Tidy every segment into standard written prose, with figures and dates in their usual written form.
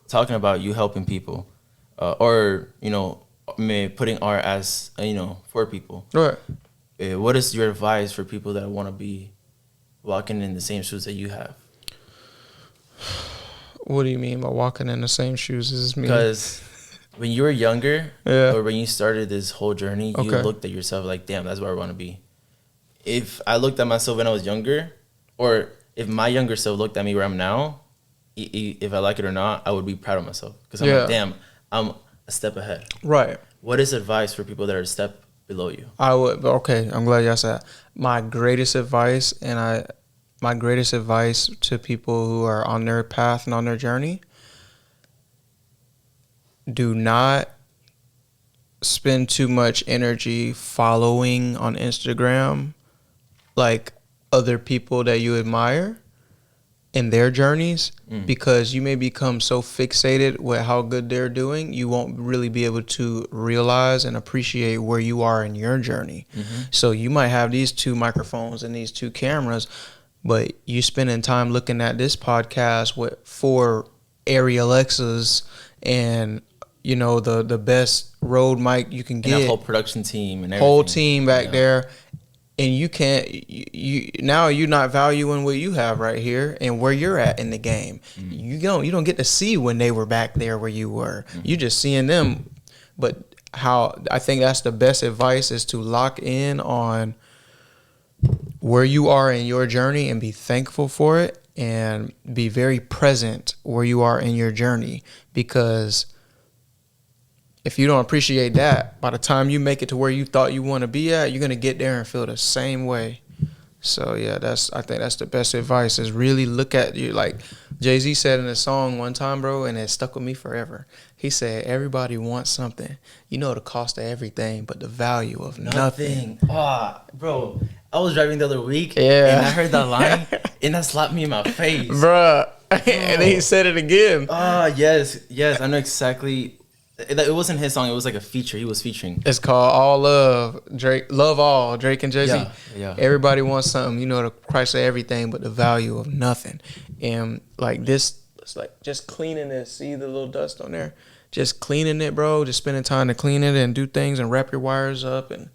talking about you helping people, or putting art as for people. Right. What is your advice for people that want to be walking in the same shoes that you have? What do you mean by walking in the same shoes as me? Because when you were younger, Yeah. or when you started this whole journey, you Okay. looked at yourself like, damn, that's where I want to be. If I looked at myself when I was younger, or if my younger self looked at me where I'm now, if I like it or not, I would be proud of myself. Because I'm like, damn, I'm a step ahead. Right. What is advice for people that are a step below you? I would. Okay, I'm glad you asked that. My greatest advice to people who are on their path and on their journey: do not spend too much energy following on Instagram like other people that you admire in their journeys, because you may become so fixated with how good they're doing, you won't really be able to realize and appreciate where you are in your journey. So you might have these 2 microphones and these 2 cameras, but you spending time looking at this podcast with 4 Arri Alexas and the best Rode mic you can get, And a whole production team and everything. Whole team back there. And you can't. Now you're not valuing what you have right here and where you're at in the game. You don't get to see when they were back there where you were. You just seeing them. But how I think that's the best advice is to lock in on where you are in your journey and be thankful for it, and be very present where you are in your journey, because if you don't appreciate that, by the time you make it to where you thought you want to be at, you're going to get there and feel the same way. So, yeah, I think that's the best advice, is really look at you. Like Jay-Z said in a song one time, bro, and it stuck with me forever. He said, everybody wants something. You know the cost of everything, but the value of nothing. Bro, I was driving the other week, Yeah. and I heard that line, and that slapped me in my face. Bruh. And then he said it again. Yes, I know exactly. It wasn't his song. It was like a feature. He was featuring. It's called All Love. Love All. Drake and Jay-Z. Yeah. Everybody wants something. You know the price of everything, but the value of nothing. And like this, it's like just cleaning this. See the little dust on there? Just cleaning it, bro. Just spending time to clean it and do things and wrap your wires up and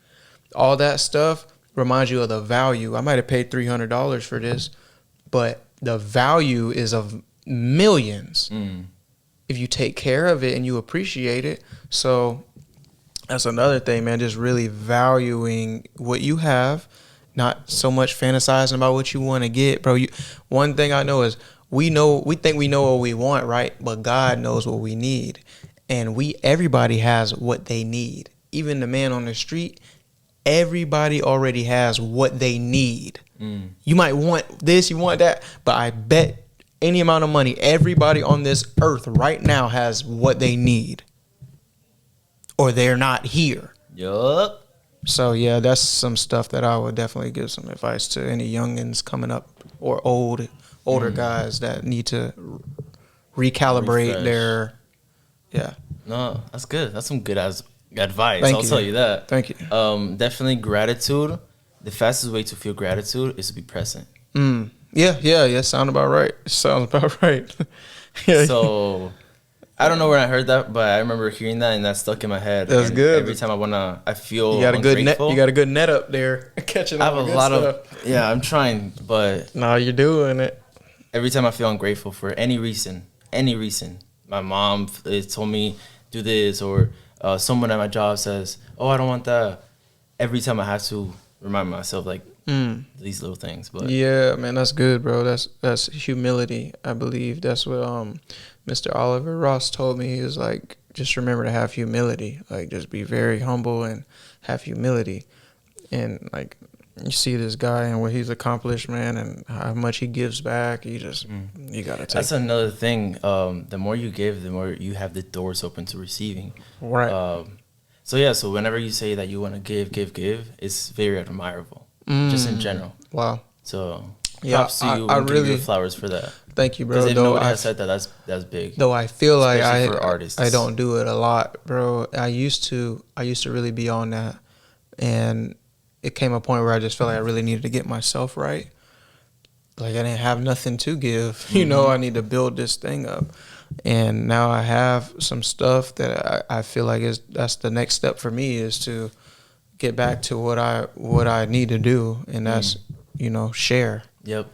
all that stuff reminds you of the value. I might have paid $300 for this, but the value is of millions. If you take care of it and you appreciate it. So that's another thing, man, just really valuing what you have, not so much fantasizing about what you want to get, bro. One thing I know is we think we know what we want, right? But God knows what we need. And everybody has what they need. Even the man on the street, everybody already has what they need. You might want this, you want that, but I bet any amount of money, everybody on this earth right now has what they need, or they're not here. Yup. So yeah, that's some stuff that I would definitely give some advice to any youngins coming up, or older guys that need to recalibrate their. Yeah. No, that's good. That's some good advice. Thank I'll you. tell you that. Thank you. Definitely gratitude. The fastest way to feel gratitude is to be present. Yeah. Sound about right. Sounds about right. Yeah. So, I don't know where I heard that, but I remember hearing that, and that stuck in my head. That's and good. Every time I feel You got a good net. ungrateful. You got a good net up there, catching I have all a the good lot stuff. I'm trying, but No, you're doing it. every time I feel ungrateful for any reason, my mom told me do this, or someone at my job says, "Oh, I don't want that." Every time I have to remind myself, like, these little things. But Yeah, man, that's good, bro. That's humility. I believe that's what Mr. Oliver Ross told me. He was like, just remember to have humility. Like, just be very humble and have humility. And like, you see this guy and what he's accomplished, man, and how much he gives back. You gotta take. that's another thing. The more you give, the more you have the doors open to receiving. Right. So whenever you say that you want to give, it's very admirable. Just in general. Wow. So Yeah, props to you. I and give you really flowers for that. Thank you, bro. Because if Though nobody has said that, that's big. Though I feel like Especially for artists. I don't do it a lot, bro. I used to really be on that, and it came a point where I just felt like I really needed to get myself right. Like I didn't have nothing to give, you know. I need to build this thing up. And now I have some stuff that I feel like that's the next step for me, is to get back to what I need to do, and that's, share. Yep.